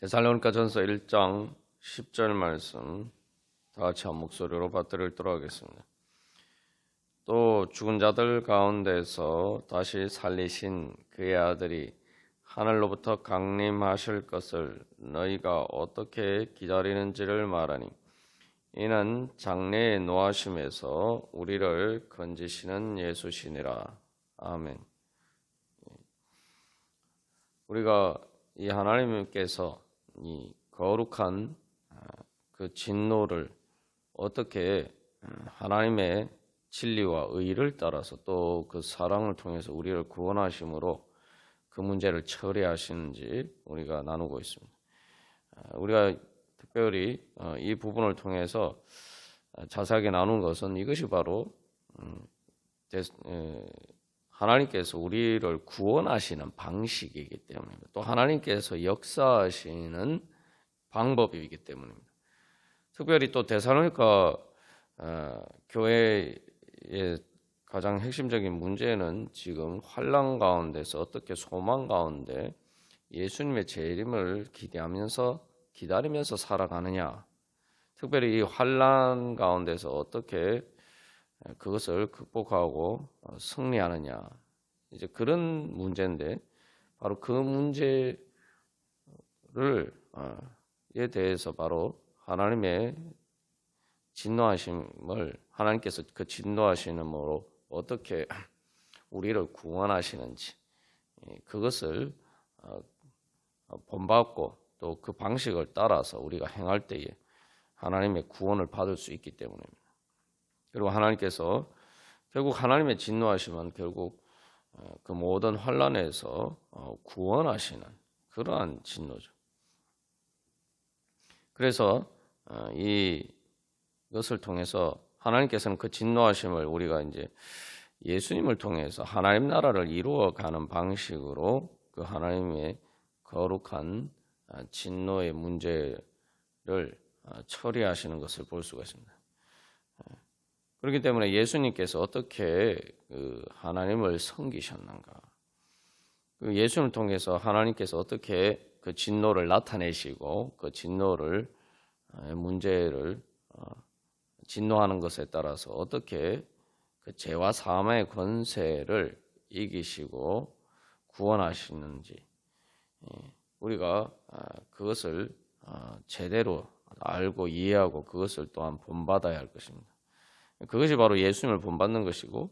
데살로니가전서 1장 10절 말씀 다 같이 한 목소리로 받들도록 하겠습니다. 또 죽은 자들 가운데서 다시 살리신 그의 아들이 하늘로부터 강림하실 것을 너희가 어떻게 기다리는지를 말하니 이는 장래의 노하심에서 우리를 건지시는 예수시니라. 아멘. 우리가 이 하나님께서 이 거룩한 그 진노를 어떻게 하나님의 진리와 의를 따라서 또 그 사랑을 통해서 우리를 구원하심으로 그 문제를 처리하시는지 우리가 나누고 있습니다. 우리가 특별히 이 부분을 통해서 자세하게 나눈 것은 이것이 바로 하나님께서 우리를 구원하시는 방식이기 때문입니다. 또 하나님께서 역사하시는 방법이기 때문입니다. 특별히 또 데살로니가 교회의 가장 핵심적인 문제는 지금 환난 가운데서 어떻게 소망 가운데 예수님의 재림을 기다리면서 살아가느냐, 특별히 이 환난 가운데서 어떻게 그것을 극복하고 승리하느냐, 이제 그런 문제인데 바로 그 문제를 에 대해서 바로 하나님의 진노하심을 하나님께서 그 진노하심으로 어떻게 우리를 구원하시는지 그것을 본받고 또 그 방식을 따라서 우리가 행할 때에 하나님의 구원을 받을 수 있기 때문입니다. 그리고 하나님께서 결국 하나님의 진노하심은 결국 그 모든 환난에서 구원하시는 그러한 진노죠. 그래서 이것을 통해서 하나님께서는 그 진노하심을 우리가 이제 예수님을 통해서 하나님 나라를 이루어가는 방식으로 그 하나님의 거룩한 진노의 문제를 처리하시는 것을 볼 수가 있습니다. 그렇기 때문에 예수님께서 어떻게 그 하나님을 섬기셨는가? 그 예수님을 통해서 하나님께서 어떻게 그 진노를 나타내시고 그 진노를 문제를 진노하는 것에 따라서 어떻게 그 죄와 사망의 권세를 이기시고 구원하시는지 우리가 그것을 제대로 알고 이해하고 그것을 또한 본받아야 할 것입니다. 그것이 바로 예수님을 본받는 것이고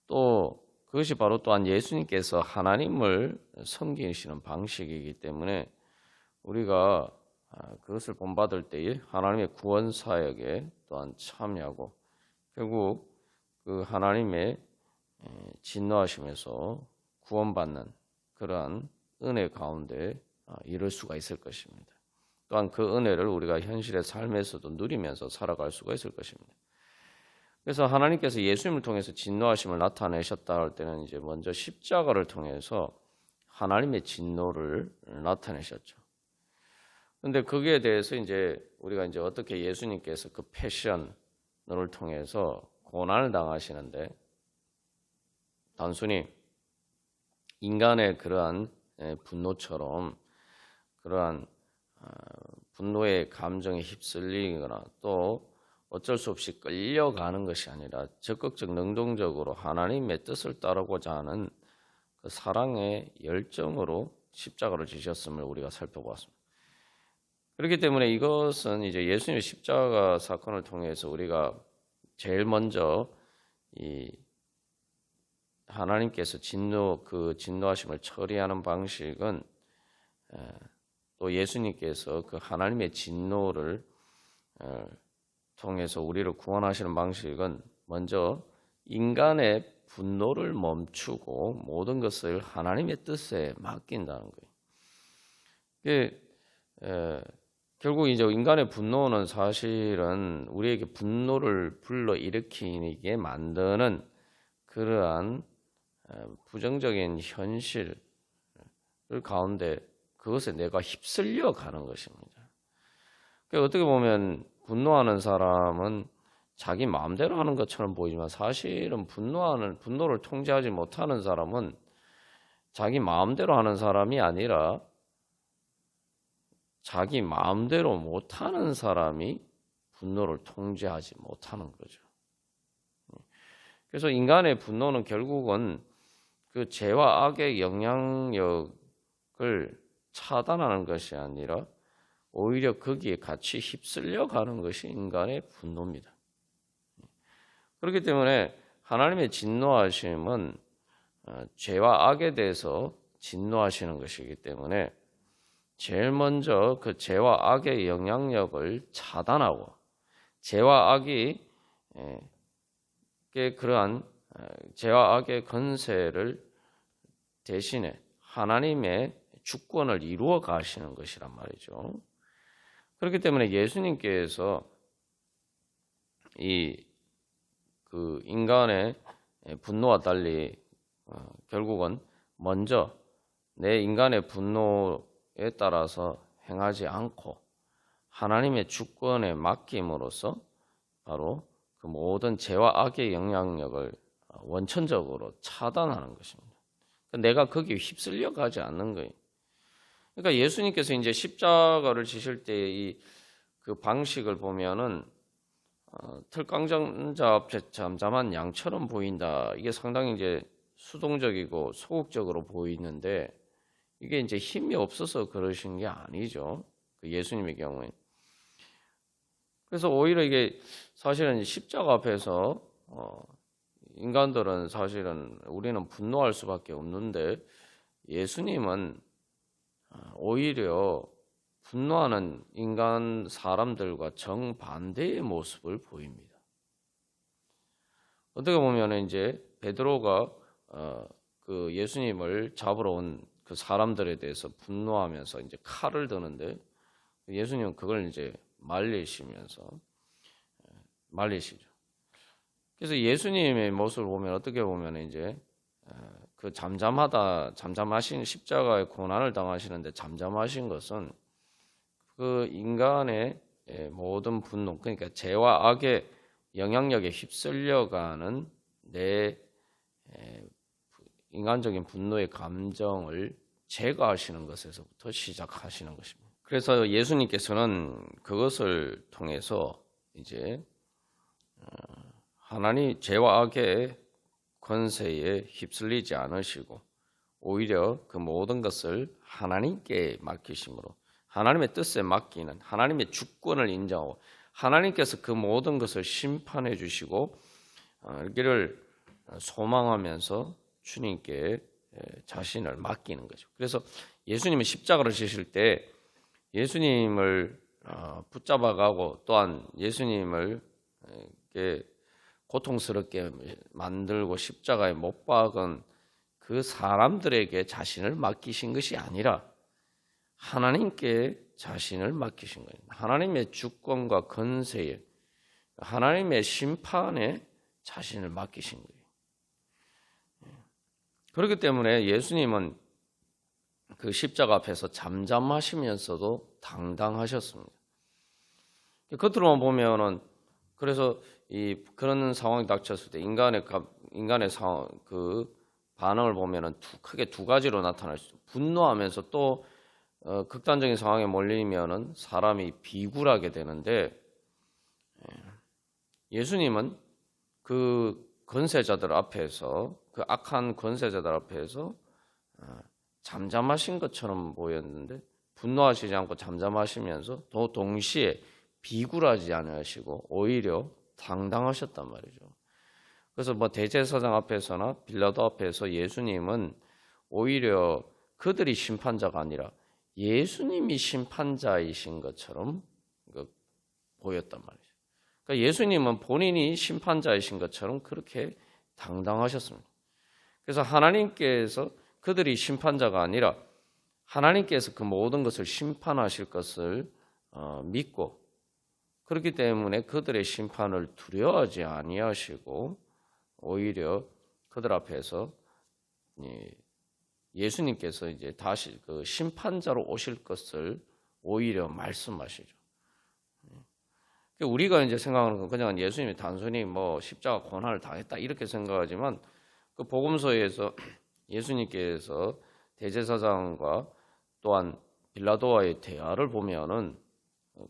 또 그것이 바로 또한 예수님께서 하나님을 섬기시는 방식이기 때문에 우리가 그것을 본받을 때에 하나님의 구원 사역에 또한 참여하고 결국 그 하나님의 진노하심에서 구원받는 그러한 은혜 가운데 이룰 수가 있을 것입니다. 또한 그 은혜를 우리가 현실의 삶에서도 누리면서 살아갈 수가 있을 것입니다. 그래서 하나님께서 예수님을 통해서 진노하심을 나타내셨다 할 때는 이제 먼저 십자가를 통해서 하나님의 진노를 나타내셨죠. 그런데 거기에 대해서 이제 우리가 이제 어떻게 예수님께서 그 패션을 통해서 고난을 당하시는데 단순히 인간의 그러한 분노처럼 그러한 분노의 감정에 휩쓸리거나 또 어쩔 수 없이 끌려가는 것이 아니라 적극적 능동적으로 하나님의 뜻을 따르고자 하는 그 사랑의 열정으로 십자가를 지셨음을 우리가 살펴보았습니다. 그렇기 때문에 이것은 이제 예수님의 십자가 사건을 통해서 우리가 제일 먼저 이 하나님께서 진노하심을 처리하는 방식은 또 예수님께서 그 하나님의 진노를 통해서 우리를 구원하시는 방식은 먼저 인간의 분노를 멈추고 모든 것을 하나님의 뜻에 맡긴다는 거예요. 결국 이제 인간의 분노는 사실은 우리에게 분노를 불러일으키게 만드는 그러한 부정적인 현실 가운데 그것에 내가 휩쓸려 가는 것입니다. 그러니까 어떻게 보면 분노하는 사람은 자기 마음대로 하는 것처럼 보이지만 사실은 분노를 통제하지 못하는 사람은 자기 마음대로 하는 사람이 아니라 자기 마음대로 못하는 사람이 분노를 통제하지 못하는 거죠. 그래서 인간의 분노는 결국은 그 죄와 악의 영향력을 차단하는 것이 아니라 오히려 거기에 같이 휩쓸려 가는 것이 인간의 분노입니다. 그렇기 때문에 하나님의 진노하심은 죄와 악에 대해서 진노하시는 것이기 때문에 제일 먼저 그 죄와 악의 영향력을 차단하고 죄와 악이 그러한 죄와 악의 권세를 대신에 하나님의 주권을 이루어 가시는 것이란 말이죠. 그렇기 때문에 예수님께서 그 인간의 분노와 달리 결국은 먼저 내 인간의 분노에 따라서 행하지 않고 하나님의 주권에 맡김으로써 바로 그 모든 죄와 악의 영향력을 원천적으로 차단하는 것입니다. 내가 거기에 휩쓸려 가지 않는 거예요. 그러니까 예수님께서 이제 십자가를 지실 때 그 방식을 보면은 털깡전자 앞에 잠잠한 양처럼 보인다. 이게 상당히 이제 수동적이고 소극적으로 보이는데 이게 이제 힘이 없어서 그러신 게 아니죠. 그 예수님의 경우에. 그래서 오히려 이게 사실은 십자가 앞에서 인간들은 사실은 우리는 분노할 수밖에 없는데 예수님은 오히려 분노하는 인간 사람들과 정반대의 모습을 보입니다. 어떻게 보면 이제 베드로가 그 예수님을 잡으러 온 그 사람들에 대해서 분노하면서 이제 칼을 드는데 예수님은 그걸 이제 말리시죠. 그래서 예수님의 모습을 보면 어떻게 보면 이제 그 잠잠하신 십자가의 고난을 당하시는데 잠잠하신 것은 그 인간의 모든 분노, 그러니까 죄와 악의 영향력에 휩쓸려가는 내 인간적인 분노의 감정을 제거하시는 것에서부터 시작하시는 것입니다. 그래서 예수님께서는 그것을 통해서 이제 하나님 죄와 악의 권세에 휩쓸리지 않으시고 오히려 그 모든 것을 하나님께 맡기심으로 하나님의 뜻에 맡기는 하나님의 주권을 인정하고 하나님께서 그 모든 것을 심판해 주시고 이를 소망하면서 주님께 자신을 맡기는 거죠. 그래서 예수님이 십자가를 지실 때 예수님을 붙잡아가고 또한 예수님을 고통스럽게 만들고 십자가에 못 박은 그 사람들에게 자신을 맡기신 것이 아니라 하나님께 자신을 맡기신 거예요. 하나님의 주권과 권세에 하나님의 심판에 자신을 맡기신 거예요. 그렇기 때문에 예수님은 그 십자가 앞에서 잠잠하시면서도 당당하셨습니다. 겉으로만 보면은 그래서 그런 상황이 닥쳤을 때 인간의 상황 그 반응을 보면은 크게 두 가지로 나타날 수 있어요. 분노하면서 또 극단적인 상황에 몰리면은 사람이 비굴하게 되는데 예수님은 그 권세자들 앞에서 그 악한 권세자들 앞에서 잠잠하신 것처럼 보였는데 분노하시지 않고 잠잠하시면서 또 동시에 비굴하지 않으시고 오히려 당당하셨단 말이죠. 그래서 뭐 대제사장 앞에서나 빌라도 앞에서 예수님은 오히려 그들이 심판자가 아니라 예수님이 심판자이신 것처럼 보였단 말이죠. 그러니까 예수님은 본인이 심판자이신 것처럼 그렇게 당당하셨습니다. 그래서 하나님께서 그들이 심판자가 아니라 하나님께서 그 모든 것을 심판하실 것을 믿고 그렇기 때문에 그들의 심판을 두려워하지 아니하시고 오히려 그들 앞에서 예수님께서 이제 다시 그 심판자로 오실 것을 오히려 말씀하시죠. 우리가 이제 생각하는 건 그냥 예수님이 단순히 뭐 십자가 고난을 당했다 이렇게 생각하지만 그 복음서에서 예수님께서 대제사장과 또한 빌라도와의 대화를 보면은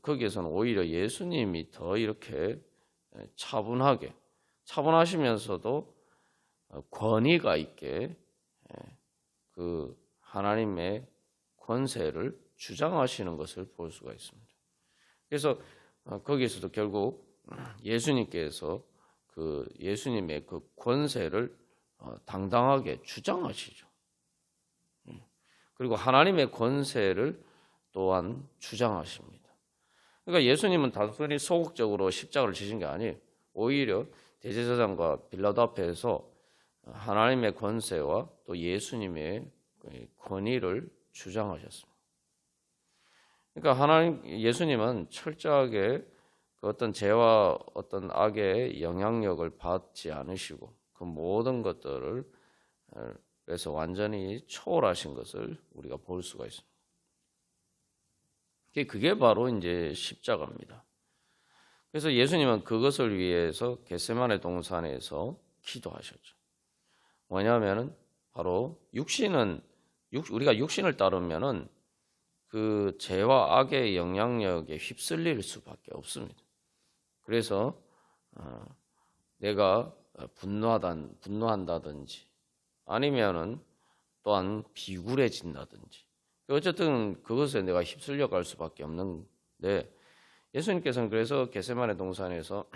거기에서는 오히려 예수님이 더 이렇게 차분하시면서도 권위가 있게 그 하나님의 권세를 주장하시는 것을 볼 수가 있습니다. 그래서 거기에서도 결국 예수님께서 그 예수님의 그 권세를 당당하게 주장하시죠. 그리고 하나님의 권세를 또한 주장하십니다. 그러니까 예수님은 단순히 소극적으로 십자가를 지신 게 아니에요. 오히려 대제사장과 빌라도 앞에서 하나님의 권세와 또 예수님의 권위를 주장하셨습니다. 그러니까 예수님은 철저하게 그 어떤 죄와 어떤 악의 영향력을 받지 않으시고 그 모든 것들을 그래서 완전히 초월하신 것을 우리가 볼 수가 있습니다. 그게 바로 이제 십자가입니다. 그래서 예수님은 그것을 위해서 겟세마네 동산에서 기도하셨죠. 뭐냐면은 바로 우리가 육신을 따르면은 그 죄와 악의 영향력에 휩쓸릴 수밖에 없습니다. 그래서 내가 분노한다든지 아니면은 또한 비굴해진다든지 어쨌든 그것에 내가 휩쓸려 갈 수밖에 없는데 예수님께서는 그래서 겟세마네 동산에서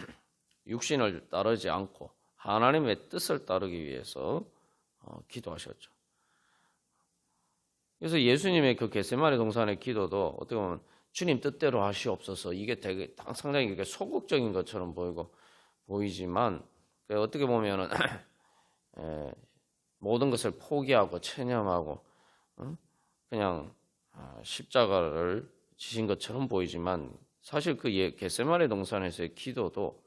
육신을 따르지 않고 하나님의 뜻을 따르기 위해서 기도하셨죠. 그래서 예수님의 그 겟세마네 동산의 기도도 어떻게 보면 주님 뜻대로 하시옵소서 이게 되게 상당히 소극적인 것처럼 보이지만 어떻게 보면은 모든 것을 포기하고 체념하고 그냥 십자가를 지신 것처럼 보이지만 사실 그 겟세마네 동산에서의 기도도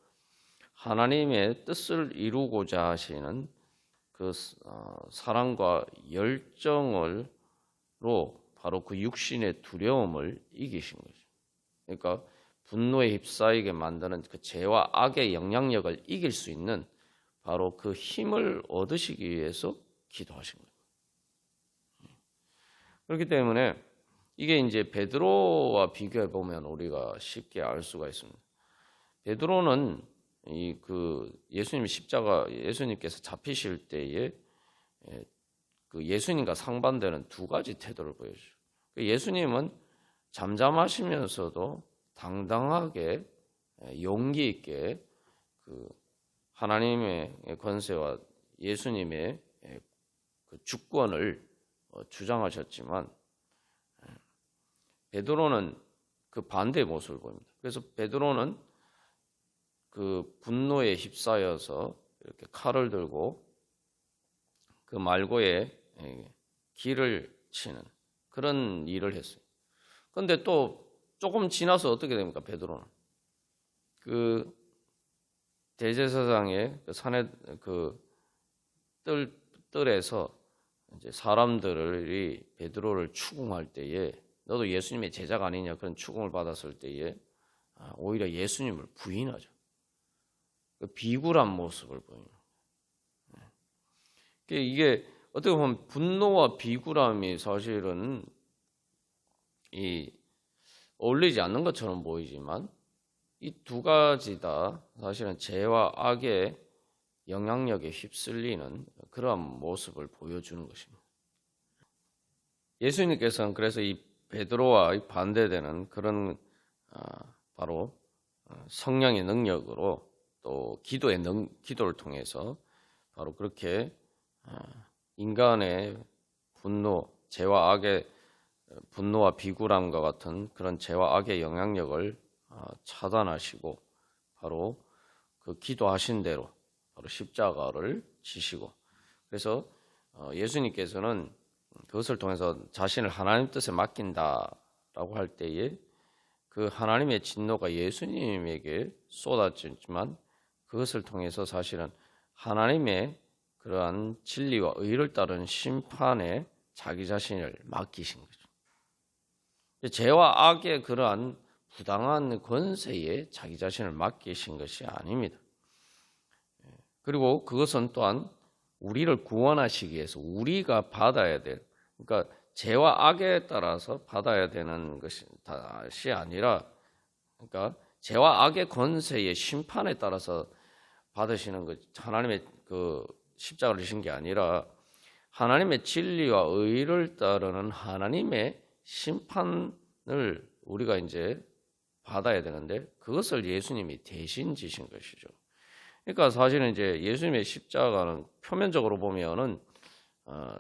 하나님의 뜻을 이루고자 하시는 그 사랑과 열정으로 바로 그 육신의 두려움을 이기신 거죠. 그러니까 분노에 휩싸이게 만드는 그 죄와 악의 영향력을 이길 수 있는 바로 그 힘을 얻으시기 위해서 기도하신 거예요. 그렇기 때문에 이게 이제 베드로와 비교해 보면 우리가 쉽게 알 수가 있습니다. 베드로는 예수님께서 잡히실 때에 그 예수님과 상반되는 두 가지 태도를 보여줘요. 예수님은 잠잠하시면서도 당당하게 용기 있게 그 하나님의 권세와 예수님의 그 주권을 주장하셨지만 베드로는 그 반대의 모습을 보입니다. 그래서 베드로는 그 분노에 휩싸여서 이렇게 칼을 들고 그 말고에 길을 치는 그런 일을 했어요. 그런데 또 조금 지나서 어떻게 됩니까? 베드로는 그 대제사장의 그 산에 그 뜰에서 이제 사람들이 베드로를 추궁할 때에 너도 예수님의 제자가 아니냐 그런 추궁을 받았을 때에 오히려 예수님을 부인하죠. 그 비굴한 모습을 보입니다. 이게 어떻게 보면 분노와 비굴함이 사실은 어울리지 않는 것처럼 보이지만 이 두 가지 다 사실은 죄와 악의 영향력에 휩쓸리는 그러한 모습을 보여주는 것입니다. 예수님께서는 그래서 이 베드로와 반대되는 그런 바로 성령의 능력으로 또 기도를 통해서 바로 그렇게 인간의 분노, 죄와 악의 분노와 비굴함과 같은 그런 죄와 악의 영향력을 차단하시고 바로 그 기도하신 대로 바로 십자가를 지시고 그래서 예수님께서는 그것을 통해서 자신을 하나님 뜻에 맡긴다라고 할 때에 그 하나님의 진노가 예수님에게 쏟아졌지만 그것을 통해서 사실은 하나님의 그러한 진리와 의를 따른 심판에 자기 자신을 맡기신 거죠. 죄와 악의 그러한 부당한 권세에 자기 자신을 맡기신 것이 아닙니다. 그리고 그것은 또한 우리를 구원하시기 위해서 우리가 받아야 될 그러니까 죄와 악에 따라서 받아야 되는 것이 아니라, 그러니까 죄와 악의 권세의 심판에 따라서 받으시는 것, 하나님의 그 십자가를 지신 게 아니라 하나님의 진리와 의를 따르는 하나님의 심판을 우리가 이제 받아야 되는데, 그것을 예수님이 대신 지신 것이죠. 그러니까 사실은 이제 예수님의 십자가는 표면적으로 보면은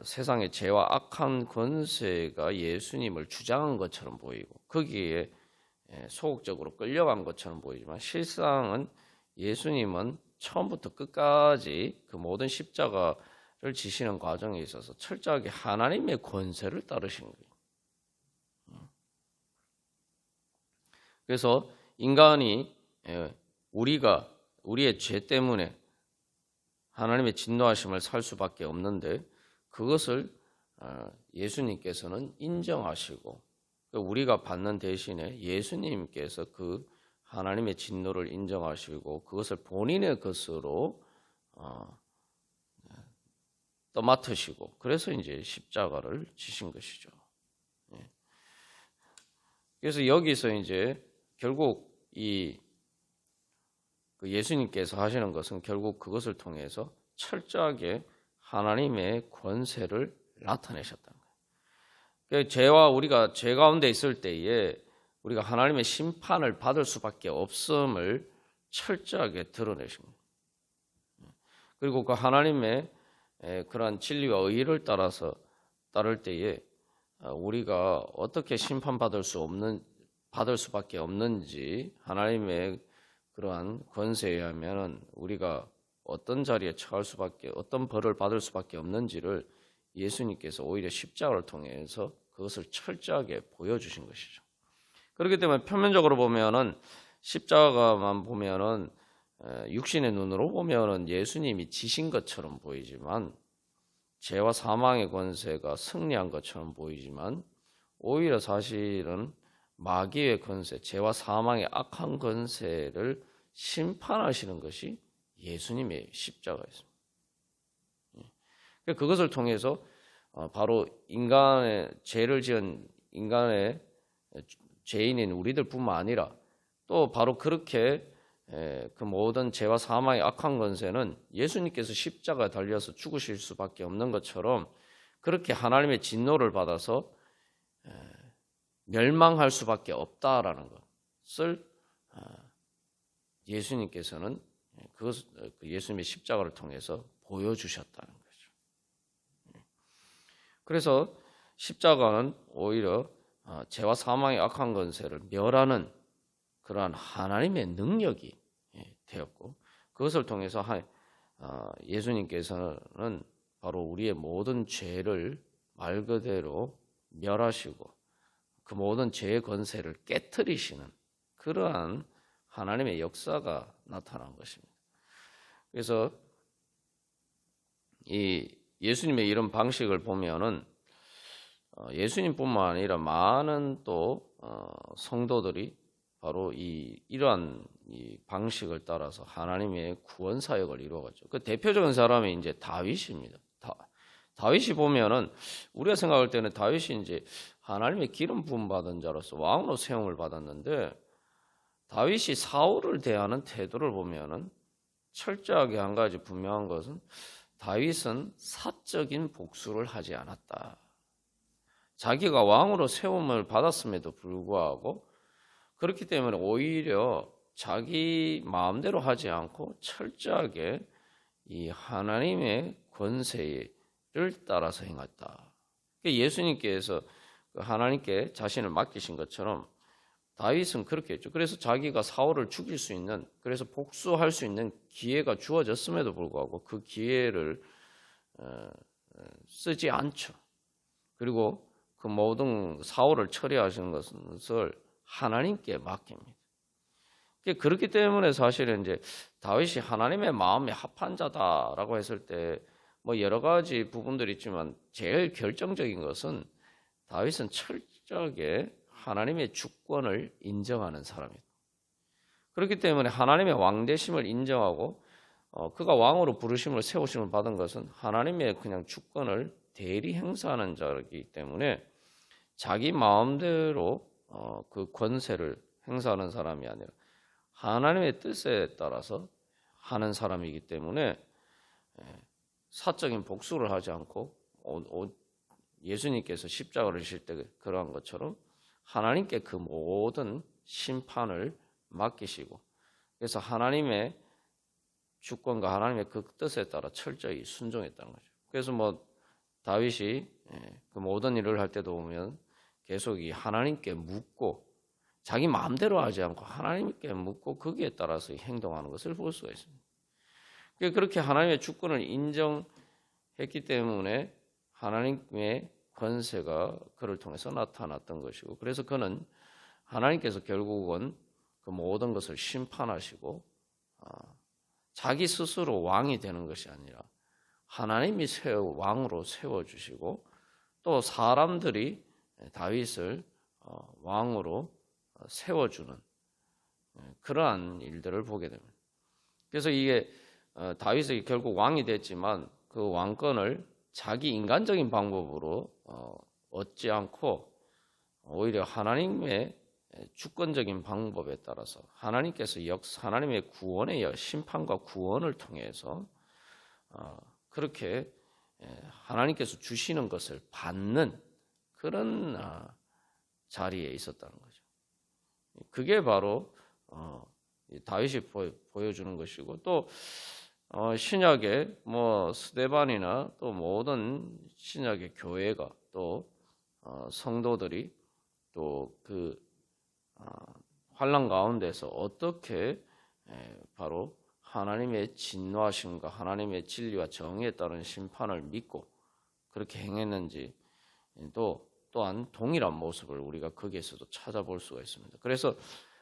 세상의 죄와 악한 권세가 예수님을 주장한 것처럼 보이고 거기에 소극적으로 끌려간 것처럼 보이지만, 실상은 예수님은 처음부터 끝까지 그 모든 십자가를 지시는 과정에 있어서 철저하게 하나님의 권세를 따르신 거예요. 그래서 인간이 우리의 죄 때문에 하나님의 진노하심을 살 수밖에 없는데, 그것을 예수님께서는 인정하시고 우리가 받는 대신에 예수님께서 그 하나님의 진노를 인정하시고 그것을 본인의 것으로 떠맡으시고, 그래서 이제 십자가를 지신 것이죠. 그래서 여기서 이제 결국 그 예수님께서 하시는 것은 결국 그것을 통해서 철저하게 하나님의 권세를 나타내셨다는 거예요. 우리가 죄 가운데 있을 때에 우리가 하나님의 심판을 받을 수밖에 없음을 철저하게 드러내신 거예요. 그리고 그 하나님의 그러한 진리와 의를 따를 때에 우리가 어떻게 심판받을 수밖에 없는지, 하나님의 그러한 권세에 의하면 우리가 어떤 자리에 처할 수밖에, 어떤 벌을 받을 수밖에 없는지를 예수님께서 오히려 십자가를 통해서 그것을 철저하게 보여주신 것이죠. 그렇기 때문에 표면적으로 보면은, 십자가만 보면은 육신의 눈으로 보면은 예수님이 지신 것처럼 보이지만, 죄와 사망의 권세가 승리한 것처럼 보이지만, 오히려 사실은 마귀의 권세, 죄와 사망의 악한 권세를 심판하시는 것이 예수님의 십자가였습니다. 그것을 통해서 바로 인간의 죄를 지은 인간의 죄인인 우리들뿐만 아니라, 또 바로 그렇게 그 모든 죄와 사망의 악한 권세는 예수님께서 십자가에 달려서 죽으실 수밖에 없는 것처럼 그렇게 하나님의 진노를 받아서 멸망할 수밖에 없다라는 것을 예수님께서는 예수님의 십자가를 통해서 보여주셨다는 거죠. 그래서 십자가는 오히려 죄와 사망의 악한 권세를 멸하는 그러한 하나님의 능력이 되었고, 그것을 통해서 예수님께서는 바로 우리의 모든 죄를 말 그대로 멸하시고 그 모든 죄의 권세를 깨트리시는 그러한 하나님의 역사가 나타난 것입니다. 그래서 이 예수님의 이런 방식을 보면은 예수님뿐만 아니라 많은 또 성도들이 바로 이러한 이 방식을 따라서 하나님의 구원 사역을 이루어갔죠. 그 대표적인 사람이 이제 다윗입니다. 다윗이 보면은 우리가 생각할 때는 다윗이 이제 하나님의 기름 부음 받은 자로서 왕으로 세움을 받았는데, 다윗이 사울을 대하는 태도를 보면은 철저하게 한 가지 분명한 것은, 다윗은 사적인 복수를 하지 않았다. 자기가 왕으로 세움을 받았음에도 불구하고 그렇기 때문에 오히려 자기 마음대로 하지 않고 철저하게 이 하나님의 권세를 따라서 행했다. 예수님께서 하나님께 자신을 맡기신 것처럼 다윗은 그렇게 했죠. 그래서 자기가 사울을 죽일 수 있는, 그래서 복수할 수 있는 기회가 주어졌음에도 불구하고 그 기회를 쓰지 않죠. 그리고 그 모든 사울을 처리하시는 것을 하나님께 맡깁니다. 그렇기 때문에 사실은 이제 다윗이 하나님의 마음에 합한 자다라고 했을 때 뭐 여러 가지 부분들이 있지만, 제일 결정적인 것은 다윗은 철저하게 하나님의 주권을 인정하는 사람이다. 그렇기 때문에 하나님의 왕되심을 인정하고 그가 왕으로 부르심을 세우심을 받은 것은 하나님의 그냥 주권을 대리 행사하는 자이기 때문에 자기 마음대로 그 권세를 행사하는 사람이 아니라 하나님의 뜻에 따라서 하는 사람이기 때문에 사적인 복수를 하지 않고 예수님께서 십자가를 지실 때 그러한 것처럼 하나님께 그 모든 심판을 맡기시고, 그래서 하나님의 주권과 하나님의 그 뜻에 따라 철저히 순종했다는 거죠. 그래서 뭐 다윗이 그 모든 일을 할 때도 보면 계속 이 하나님께 묻고 자기 마음대로 하지 않고 하나님께 묻고 거기에 따라서 행동하는 것을 볼 수가 있습니다. 그렇게 하나님의 주권을 인정했기 때문에 하나님의 권세가 그를 통해서 나타났던 것이고, 그래서 그는 하나님께서 결국은 그 모든 것을 심판하시고 자기 스스로 왕이 되는 것이 아니라 하나님이 왕으로 세워주시고 또 사람들이 다윗을 왕으로 세워주는 그러한 일들을 보게 됩니다. 그래서 이게 다윗이 결국 왕이 됐지만 그 왕권을 자기 인간적인 방법으로 얻지 않고 오히려 하나님의 주권적인 방법에 따라서 하나님께서 하나님의 구원의 심판과 구원을 통해서 그렇게 하나님께서 주시는 것을 받는 그런 자리에 있었다는 거죠. 그게 바로 다윗이 보여주는 것이고, 또 신약의 뭐 스데반이나 또 모든 신약의 교회가 또 성도들이 또 그 환난 가운데서 어떻게 바로 하나님의 진노하심과 하나님의 진리와 정의에 따른 심판을 믿고 그렇게 행했는지 또한 동일한 모습을 우리가 거기에서도 찾아볼 수가 있습니다. 그래서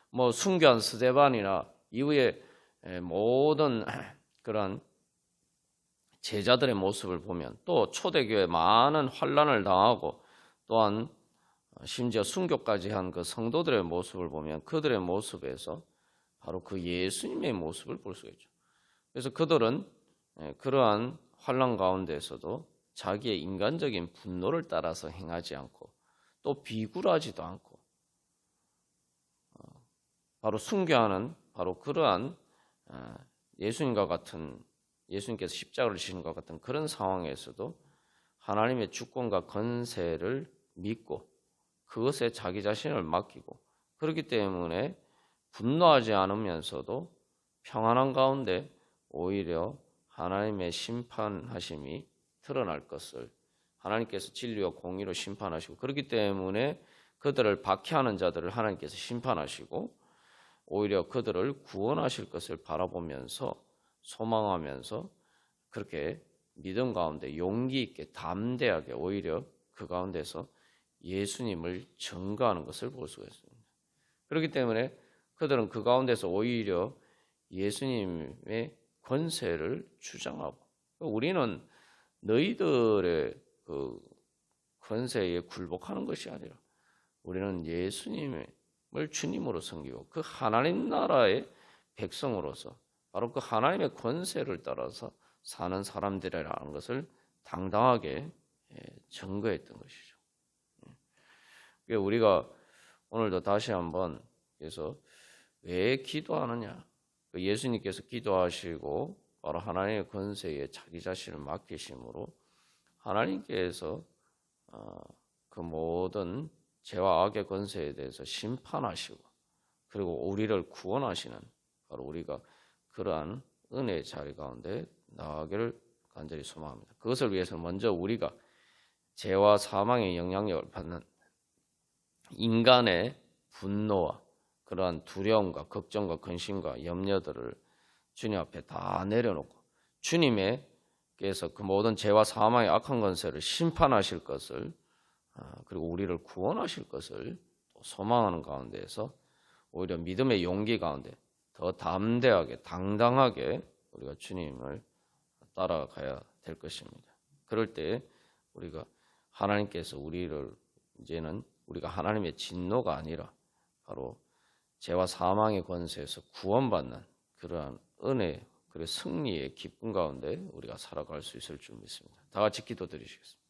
뭐 순교한 스데반이나 이후에 모든 그런 제자들의 모습을 보면, 또 초대교회 많은 환난을 당하고 또한 심지어 순교까지 한 그 성도들의 모습을 보면 그들의 모습에서 바로 그 예수님의 모습을 볼 수가 있죠. 그래서 그들은 그러한 환난 가운데에서도 자기의 인간적인 분노를 따라서 행하지 않고 또 비굴하지도 않고 바로 순교하는 바로 그러한 예수님과 같은, 예수님께서 십자가를 지신 것 같은 그런 상황에서도 하나님의 주권과 권세를 믿고 그것에 자기 자신을 맡기고, 그렇기 때문에 분노하지 않으면서도 평안한 가운데 오히려 하나님의 심판하심이 드러날 것을 하나님께서 진리와 공의로 심판하시고, 그렇기 때문에 그들을 박해하는 자들을 하나님께서 심판하시고 오히려 그들을 구원하실 것을 바라보면서 소망하면서 그렇게 믿음 가운데 용기 있게 담대하게 오히려 그 가운데서 예수님을 증거하는 것을 볼 수가 있습니다. 그렇기 때문에 그들은 그 가운데서 오히려 예수님의 권세를 주장하고, 우리는 너희들의 그 권세에 굴복하는 것이 아니라 우리는 예수님을 주님으로 섬기고 그 하나님 나라의 백성으로서 바로 그 하나님의 권세를 따라서 사는 사람들이라는 것을 당당하게 증거했던 것이죠. 우리가 오늘도 다시 한번 그래서 왜 기도하느냐? 예수님께서 기도하시고 바로 하나님의 권세에 자기 자신을 맡기심으로 하나님께서 그 모든 죄와 악의 권세에 대해서 심판하시고 그리고 우리를 구원하시는 바로 우리가 그러한 은혜의 자리 가운데 나아가기를 간절히 소망합니다. 그것을 위해서 먼저 우리가 죄와 사망의 영향력을 받는 인간의 분노와 그러한 두려움과 걱정과 근심과 염려들을 주님 앞에 다 내려놓고 주님께서 그 모든 죄와 사망의 악한 권세를 심판하실 것을 그리고 우리를 구원하실 것을 소망하는 가운데에서 오히려 믿음의 용기 가운데 더 담대하게 당당하게 우리가 주님을 따라가야 될 것입니다. 그럴 때 우리가 하나님께서 우리를 이제는 우리가 하나님의 진노가 아니라 바로 죄와 사망의 권세에서 구원받는 그러한 은혜 그리고 승리의 기쁨 가운데 우리가 살아갈 수 있을 줄 믿습니다. 다 같이 기도드리시겠습니다.